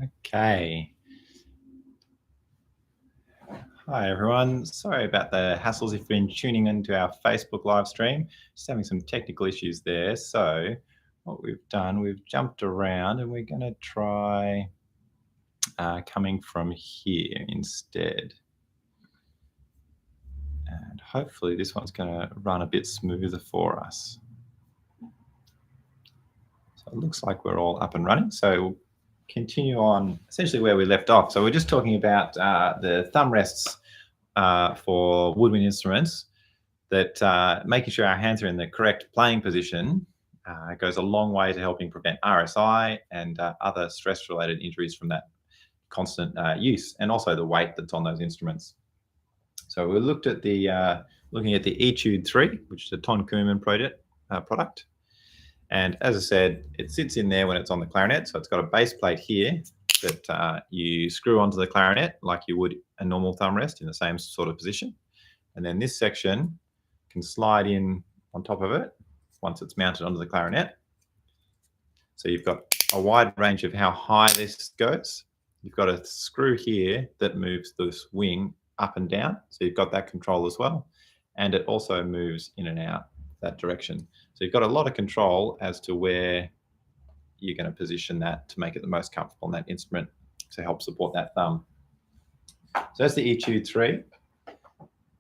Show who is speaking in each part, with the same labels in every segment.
Speaker 1: Okay. Hi, everyone. Sorry about the hassles if you've been tuning into our Facebook live stream. Just having some technical issues there. So what we've done, we've jumped around and we're going to try coming from here instead. And hopefully this one's going to run a bit smoother for us. So it looks like we're all up and running. So we'll continue on essentially where we left off. So we're just talking about the thumb rests for woodwind instruments, that making sure our hands are in the correct playing position goes a long way to helping prevent RSI and other stress-related injuries from that constant use, and also the weight that's on those instruments. So we looked at the looking at the Etude 3, which is a Ton Koopman product. And as I said, it sits in there when it's on the clarinet. So it's got a base plate here that you screw onto the clarinet like you would a normal thumb rest in the same sort of position. And then this section can slide in on top of it once it's mounted onto the clarinet. So you've got a wide range of how high this goes. You've got a screw here that moves this wing up and down. So you've got that control as well. And it also moves in and out that direction. So you've got a lot of control as to where you're going to position that to make it the most comfortable in that instrument to help support that thumb. So that's the Etude 3.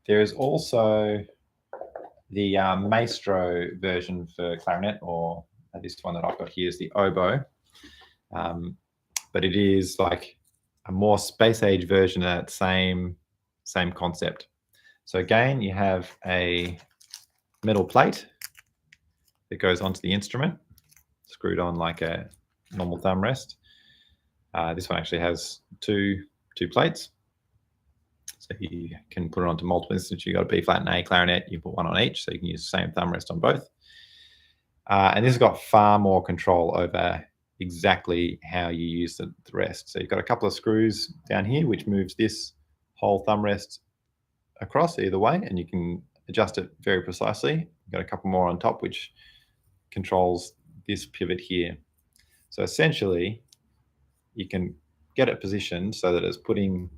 Speaker 1: There is also the Maestro version for clarinet, or this one that I've got here is the oboe. But it is like a more space age version of that same concept. So again, you have a metal plate that goes onto the instrument, screwed on like a normal thumb rest. This one actually has two plates. So you can put it onto multiple instruments. You've got a B flat and A clarinet, you put one on each, so you can use the same thumb rest on both. And this has got far more control over exactly how you use the rest. So you've got a couple of screws down here, which moves this whole thumb rest across either way, and you can adjust it very precisely. You've got a couple more on top, which controls this pivot here. So essentially, you can get it positioned so that it's putting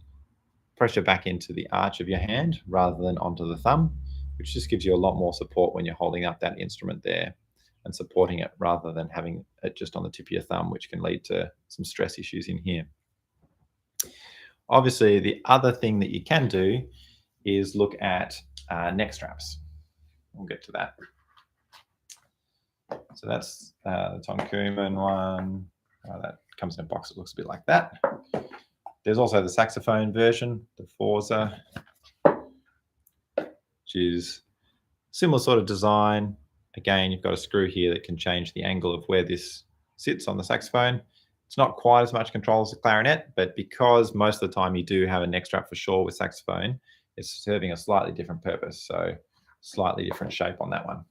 Speaker 1: pressure back into the arch of your hand rather than onto the thumb, which just gives you a lot more support when you're holding up that instrument there and supporting it rather than having it just on the tip of your thumb, which can lead to some stress issues in here. Obviously, the other thing that you can do is look at neck straps. We'll get to that. So that's the Ton Koopman one. That comes in a box that looks a bit like that. There's also the saxophone version, the Forza, which is similar sort of design. Again, you've got a screw here that can change the angle of where this sits on the saxophone. It's not quite as much control as the clarinet, but because most of the time you do have a neck strap for sure with saxophone, it's serving a slightly different purpose. So slightly different shape on that one.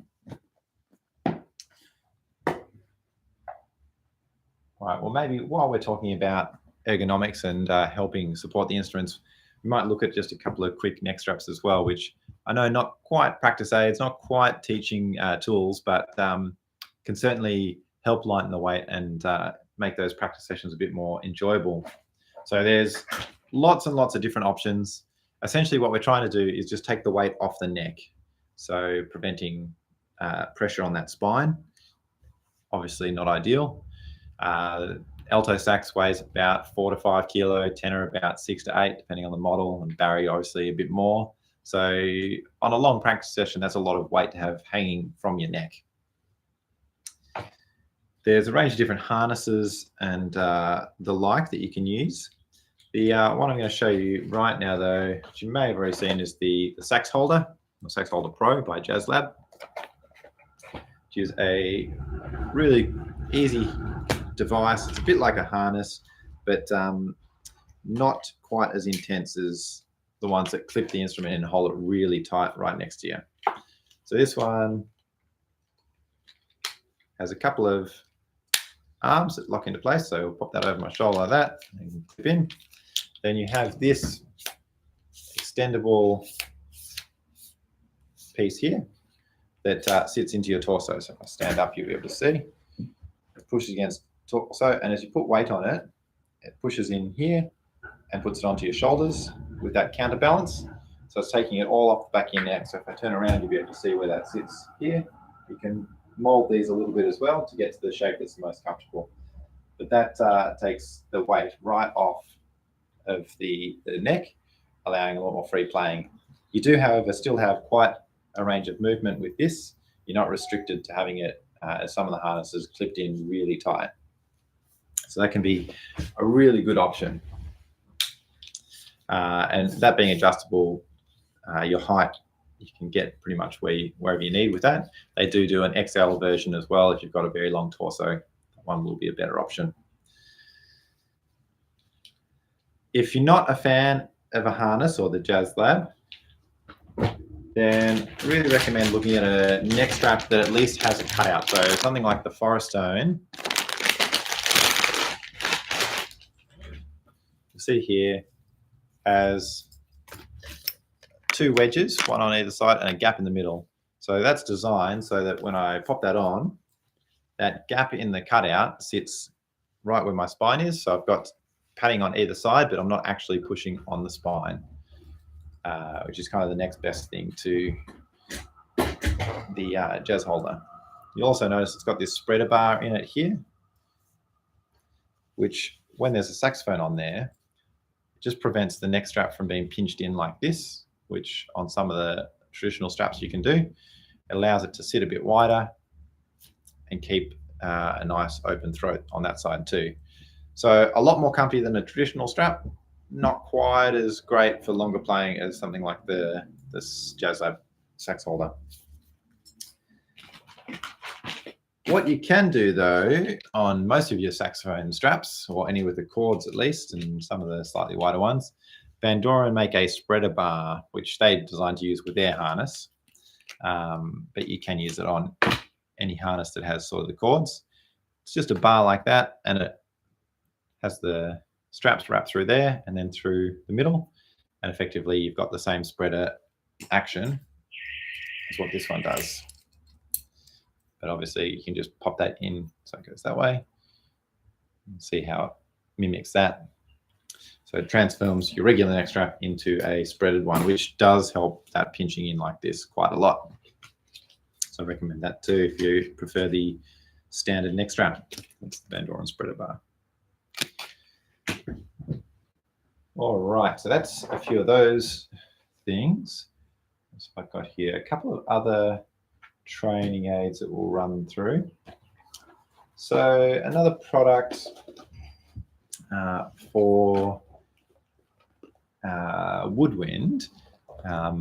Speaker 1: All right, well, maybe while we're talking about ergonomics and helping support the instruments, we might look at just a couple of quick neck straps as well, which I know not quite practice aids, not quite teaching tools, but can certainly help lighten the weight and make those practice sessions a bit more enjoyable. So there's lots and lots of different options. Essentially what we're trying to do is just take the weight off the neck. So preventing pressure on that spine, obviously not ideal. Alto sax weighs about 4 to 5 kilo, tenor about 6 to 8, depending on the model, and Barry obviously a bit more. So on a long practice session, that's a lot of weight to have hanging from your neck. There's a range of different harnesses and the like that you can use. The one I'm going to show you right now, though, which you may have already seen, is the Sax Holder, or Sax Holder Pro by JazzLab, which is a really easy device. It's a bit like a harness, but not quite as intense as the ones that clip the instrument and hold it really tight right next to you. So this one has a couple of arms that lock into place. So I'll pop that over my shoulder like that and clip in. Then you have this extendable piece here that sits into your torso. So if I stand up, you'll be able to see. It pushes against torso, and as you put weight on it, it pushes in here and puts it onto your shoulders with that counterbalance. So it's taking it all off the back of your neck. So if I turn around, you'll be able to see where that sits here. You can mold these a little bit as well to get to the shape that's the most comfortable. But that takes the weight right off of the neck, allowing a lot more free playing. You do, however, still have quite a range of movement with this. You're not restricted to having it, as some of the harnesses, clipped in really tight. So that can be a really good option. And that being adjustable, your height, you can get pretty much wherever you need with that. They do an XL version as well if you've got a very long torso. That one will be a better option. If you're not a fan of a harness or the Jazz Lab, then I really recommend looking at a neck strap that at least has a cutout. So something like the Forest Stone. You see here has two wedges, one on either side and a gap in the middle. So that's designed so that when I pop that on, that gap in the cutout sits right where my spine is. So I've got padding on either side, but I'm not actually pushing on the spine, which is kind of the next best thing to the Jazz holder. You'll also notice it's got this spreader bar in it here, which when there's a saxophone on there, it just prevents the neck strap from being pinched in like this, which on some of the traditional straps you can do. It allows it to sit a bit wider and keep a nice open throat on that side too. So a lot more comfy than a traditional strap, not quite as great for longer playing as something like this Jazz Lab sax holder. What you can do though, on most of your saxophone straps, or any with the cords at least, and some of the slightly wider ones, Van Doren make a spreader bar, which they designed to use with their harness, but you can use it on any harness that has sort of the cords. It's just a bar like that, and it has the straps wrapped through there and then through the middle, and effectively you've got the same spreader action as what this one does. But obviously you can just pop that in so it goes that way and see how it mimics that. So it transforms your regular neck strap into a spreaded one, which does help that pinching in like this quite a lot. So I recommend that too if you prefer the standard neck strap. That's the Van Doren spreader bar. All right, so that's a few of those things. So I've got here a couple of other training aids that we'll run through. So another product for Woodwind. A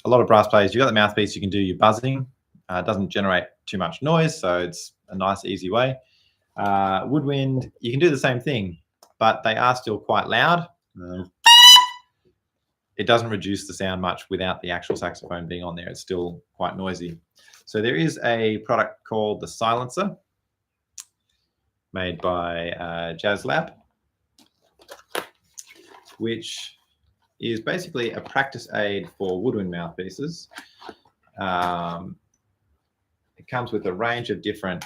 Speaker 1: lot of brass players, you've got the mouthpiece, you can do your buzzing. It doesn't generate too much noise, so it's a nice, easy way. Woodwind, you can do the same thing, but they are still quite loud. It doesn't reduce the sound much without the actual saxophone being on there. It's still quite noisy. So there is a product called the Silencer, made by Jazz Lab, which is basically a practice aid for woodwind mouthpieces. It comes with a range of different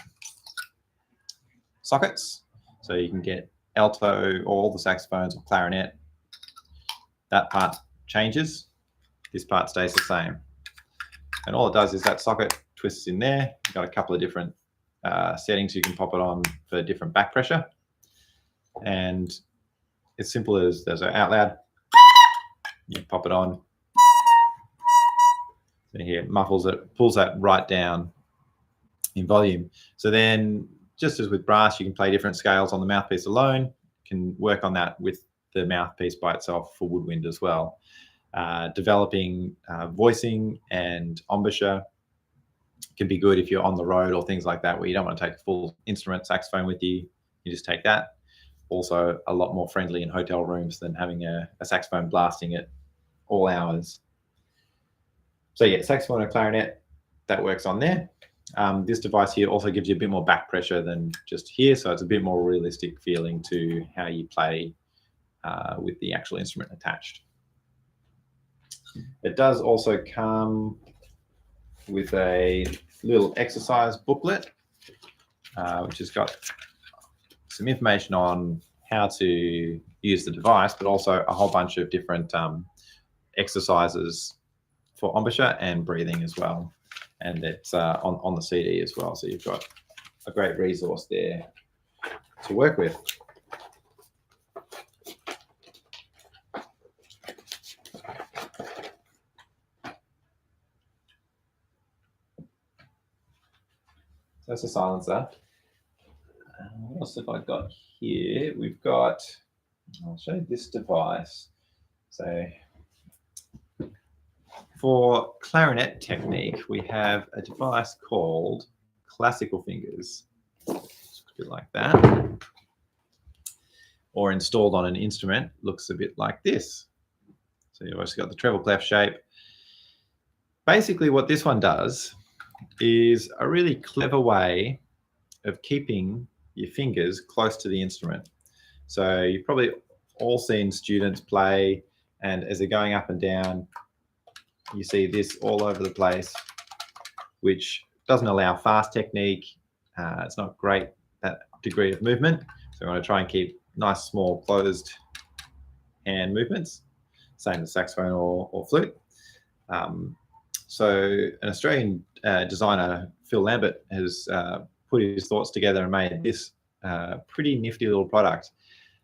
Speaker 1: sockets, so you can get alto, all the saxophones, or clarinet. That part changes, this part stays the same. And all it does is that socket twists in there. You've got a couple of different settings you can pop it on for different back pressure. And it's simple as there's an out loud, you pop it on. So here it muffles it, pulls that right down in volume. So then, just as with brass, you can play different scales on the mouthpiece alone. You can work on that with the mouthpiece by itself for woodwind as well. Developing voicing and embouchure can be good if you're on the road or things like that, where you don't want to take a full instrument saxophone with you. You just take that. Also a lot more friendly in hotel rooms than having a saxophone blasting at all hours. So yeah, saxophone or clarinet, that works on there. This device here also gives you a bit more back pressure than just here, so it's a bit more realistic feeling to how you play with the actual instrument attached. It does also come with a little exercise booklet, which has got some information on how to use the device, but also a whole bunch of different exercises for embouchure and breathing as well. And it's on the CD as well. So you've got a great resource there to work with. So that's a silencer. What else have I got here? We've got, I'll show you this device. So for clarinet technique, we have a device called classical fingers. Looks a bit like that. Or installed on an instrument, looks a bit like this. So you've also got the treble clef shape. Basically what this one does is a really clever way of keeping your fingers close to the instrument. So you've probably all seen students play, and as they're going up and down, you see this all over the place, which doesn't allow fast technique. It's not great, that degree of movement. So we want to try and keep nice, small, closed hand movements. Same as saxophone or flute. So an Australian designer, Phil Lambert, has put his thoughts together and made this pretty nifty little product.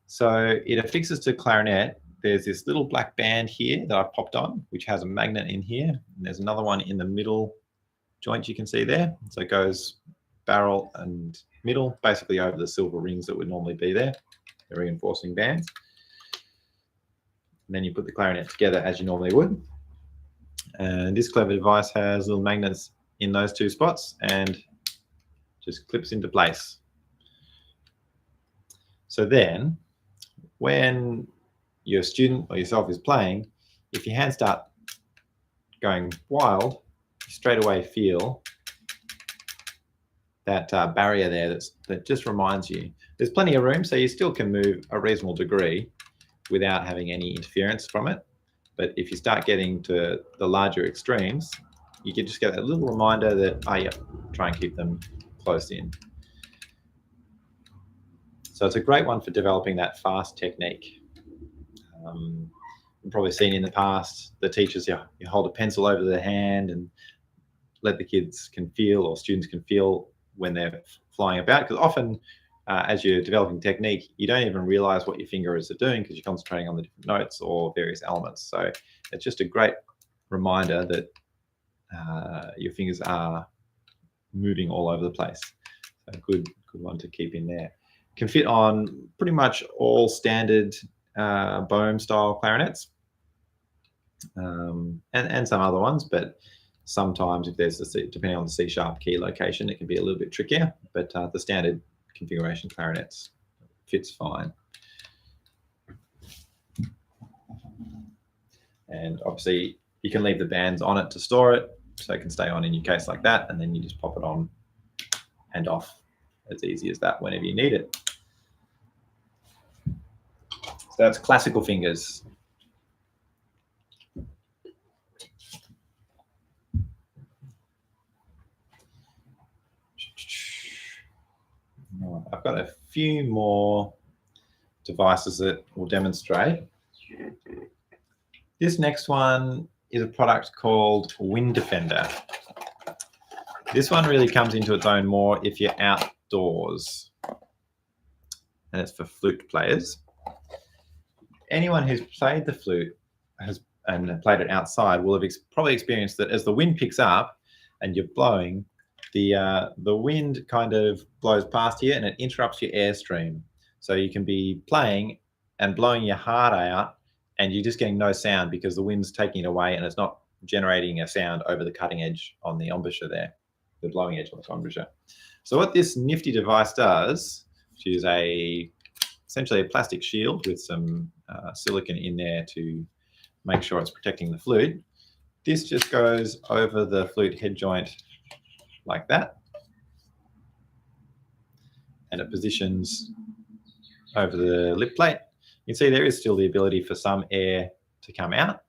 Speaker 1: So it affixes to clarinet. There's this little black band here that I've popped on, which has a magnet in here. And there's another one in the middle joint you can see there. So it goes barrel and middle, basically over the silver rings that would normally be there, the reinforcing bands. And then you put the clarinet together as you normally would. And this clever device has little magnets in those two spots and just clips into place. So then when your student or yourself is playing, if your hands start going wild, you straight away feel that barrier there that just reminds you. There's plenty of room, so you still can move a reasonable degree without having any interference from it. But if you start getting to the larger extremes, you can just get a little reminder that, oh yeah, try and keep them close in. So it's a great one for developing that fast technique. You've probably seen in the past, the teachers, you hold a pencil over their hand and let the kids can feel, or students can feel when they're flying about. Because often, as you're developing technique, you don't even realize what your fingers are doing because you're concentrating on the different notes or various elements. So it's just a great reminder that your fingers are moving all over the place. So good one to keep in there. Can fit on pretty much all standard Bohm style clarinets, and some other ones, but sometimes if there's depending on the C sharp key location, it can be a little bit trickier, but the standard configuration clarinets fits fine. And obviously you can leave the bands on it to store it, so it can stay on in your case like that, and then you just pop it on and off as easy as that whenever you need it. So that's classical fingers. I've got a few more devices that will demonstrate. This next one is a product called Wind Defender. This one really comes into its own more if you're outdoors, and it's for flute players. Anyone who's played the flute and played it outside will have probably experienced that as the wind picks up and you're blowing, the wind kind of blows past here and it interrupts your airstream. So you can be playing and blowing your heart out and you're just getting no sound because the wind's taking it away and it's not generating a sound over the cutting edge on the embouchure there, the blowing edge on the embouchure. So what this nifty device does, which is essentially a plastic shield with some silicone in there to make sure it's protecting the flute. This just goes over the flute head joint like that, and it positions over the lip plate. You can see there is still the ability for some air to come out,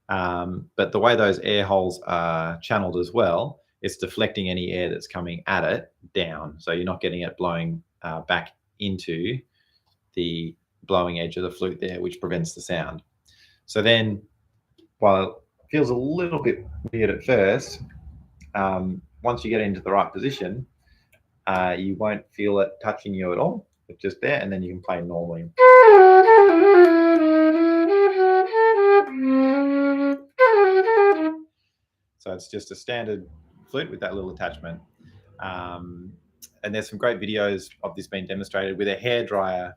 Speaker 1: but the way those air holes are channeled as well, it's deflecting any air that's coming at it down, so you're not getting it blowing back into the blowing edge of the flute there, which prevents the sound. So then, while it feels a little bit weird at first, once you get into the right position, you won't feel it touching you at all. It's just there, and then you can play normally. So it's just a standard flute with that little attachment. And there's some great videos of this being demonstrated with a hairdryer,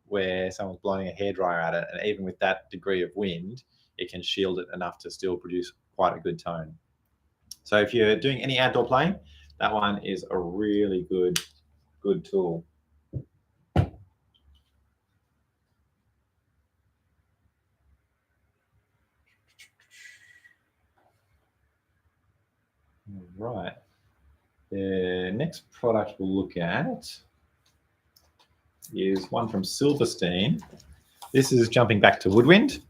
Speaker 1: where someone's blowing a hairdryer at it, and even with that degree of wind, it can shield it enough to still produce quite a good tone. So if you're doing any outdoor playing, that one is a really good tool. Right. The next product we'll look at is one from Silverstein. This is jumping back to Woodwind,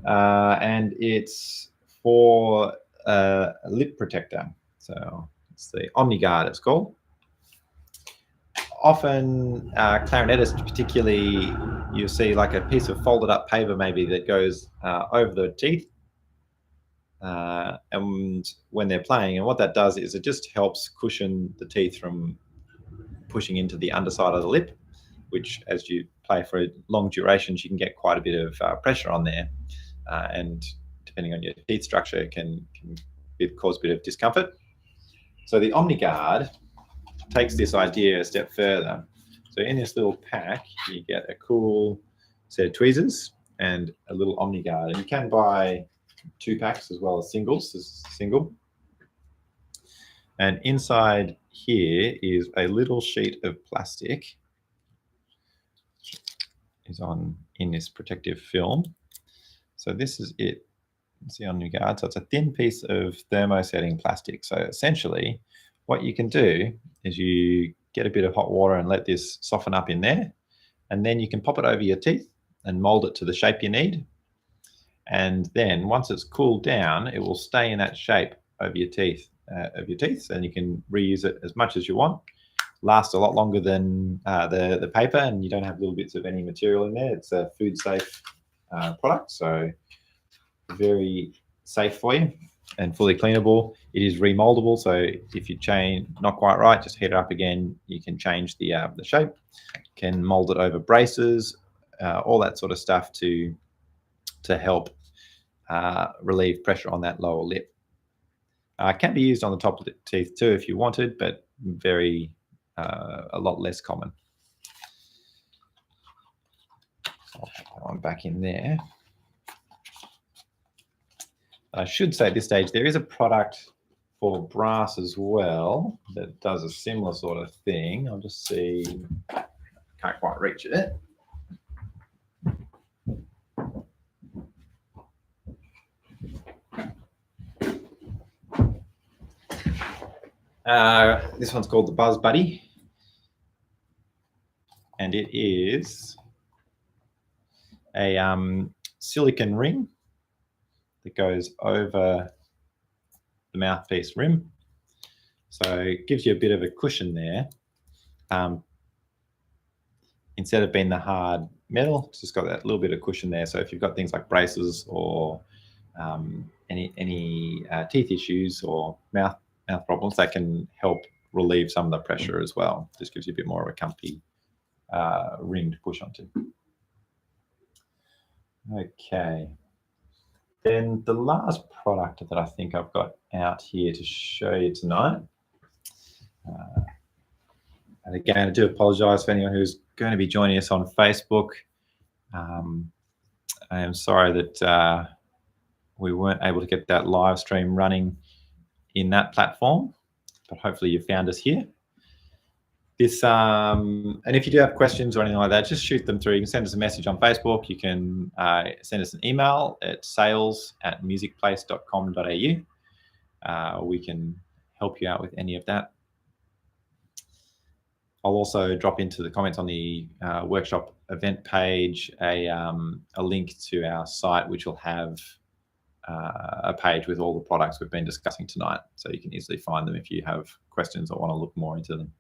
Speaker 1: and it's for a lip protector. So it's the OmniGuard, it's called. Often clarinetists particularly, you see like a piece of folded up paper maybe that goes over the teeth, and when they're playing, and what that does is it just helps cushion the teeth from pushing into the underside of the lip, which as you play for long durations, you can get quite a bit of pressure on there, and depending on your teeth structure, it can cause a bit of discomfort. So the OmniGuard takes this idea a step further. So in this little pack, you get a cool set of tweezers and a little OmniGuard, and you can buy 2 packs as well as singles. This is a single. And inside here is a little sheet of plastic. Is in this protective film. So this is it. It's the OmniGuard. So it's a thin piece of thermosetting plastic. So essentially, what you can do is you get a bit of hot water and let this soften up in there, and then you can pop it over your teeth and mold it to the shape you need. And then once it's cooled down, it will stay in that shape over your teeth, and you can reuse it as much as you want. Lasts a lot longer than the paper, and you don't have little bits of any material in there. It's a food safe product, so very safe for you and fully cleanable. It is remoldable, so if you chain not quite right, just heat it up again. You can change the shape, can mold it over braces, all that sort of stuff to help relieve pressure on that lower lip. It can be used on the top of the teeth too if you wanted, but a lot less common. So I'll put that one back in there. I should say at this stage, there is a product for brass as well that does a similar sort of thing. I'll just see, can't quite reach it. This one's called the Buzz Buddy, and it is a silicon ring that goes over the mouthpiece rim. So it gives you a bit of a cushion there. Instead of being the hard metal, it's just got that little bit of cushion there. So if you've got things like braces or any teeth issues or mouth problems, that can help relieve some of the pressure as well. Just gives you a bit more of a comfy ring to push onto. Okay. Then the last product that I think I've got out here to show you tonight, and again, I do apologise for anyone who's going to be joining us on Facebook. I am sorry that we weren't able to get that live stream running in that platform, but hopefully you found us here. This, and if you do have questions or anything like that, just shoot them through. You can send us a message on Facebook. You can send us an email at sales@musicplace.com.au. We can help you out with any of that. I'll also drop into the comments on the workshop event page a link to our site, which will have a page with all the products we've been discussing tonight. So you can easily find them if you have questions or want to look more into them.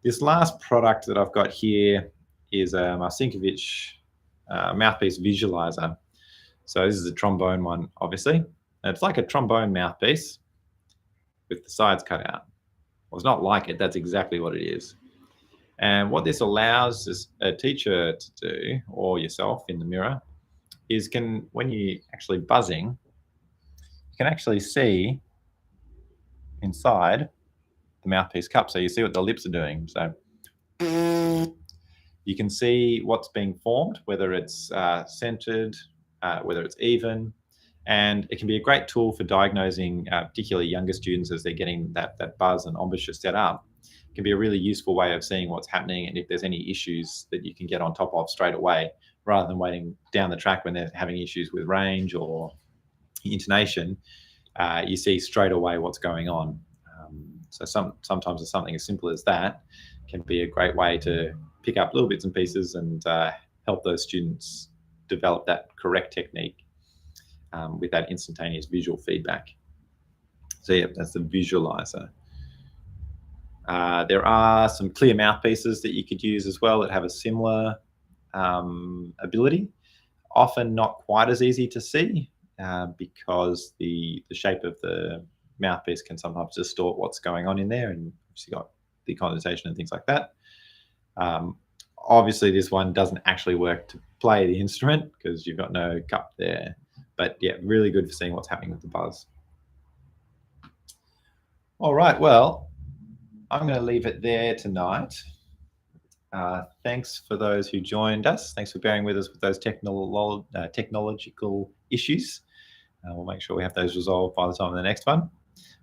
Speaker 1: This last product that I've got here is a Marcinkiewicz mouthpiece visualizer. So this is a trombone one, obviously. And it's like a trombone mouthpiece with the sides cut out. Well, it's not like it, that's exactly what it is. And what this allows is a teacher to do, or yourself in the mirror, is when you're actually buzzing, you can actually see inside the mouthpiece cup. So you see what the lips are doing. So you can see what's being formed, whether it's centered, whether it's even, and it can be a great tool for diagnosing particularly younger students as they're getting that buzz and embouchure set up. It can be a really useful way of seeing what's happening and if there's any issues that you can get on top of straight away, rather than waiting down the track when they're having issues with range or intonation. You see straight away what's going on. So sometimes something as simple as that can be a great way to pick up little bits and pieces and help those students develop that correct technique with that instantaneous visual feedback. So yeah, that's the visualizer. There are some clear mouthpieces that you could use as well that have a similar ability. Often not quite as easy to see because the shape of the mouthpiece can sometimes distort what's going on in there, and you've got the condensation and things like that. Obviously, this one doesn't actually work to play the instrument because you've got no cup there. But yeah, really good for seeing what's happening with the buzz. All right, well, I'm going to leave it there tonight. Thanks for those who joined us. Thanks for bearing with us with those technological issues. We'll make sure we have those resolved by the time of the next one.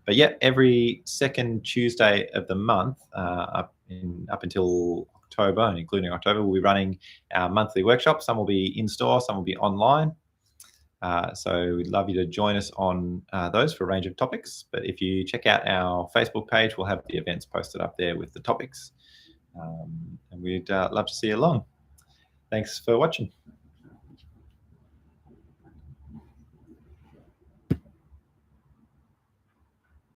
Speaker 1: But yeah, every second Tuesday of the month, up until October, and including October, we'll be running our monthly workshops. Some will be in-store, some will be online. So we'd love you to join us on those for a range of topics. But if you check out our Facebook page, we'll have the events posted up there with the topics. And we'd love to see you along. Thanks for watching.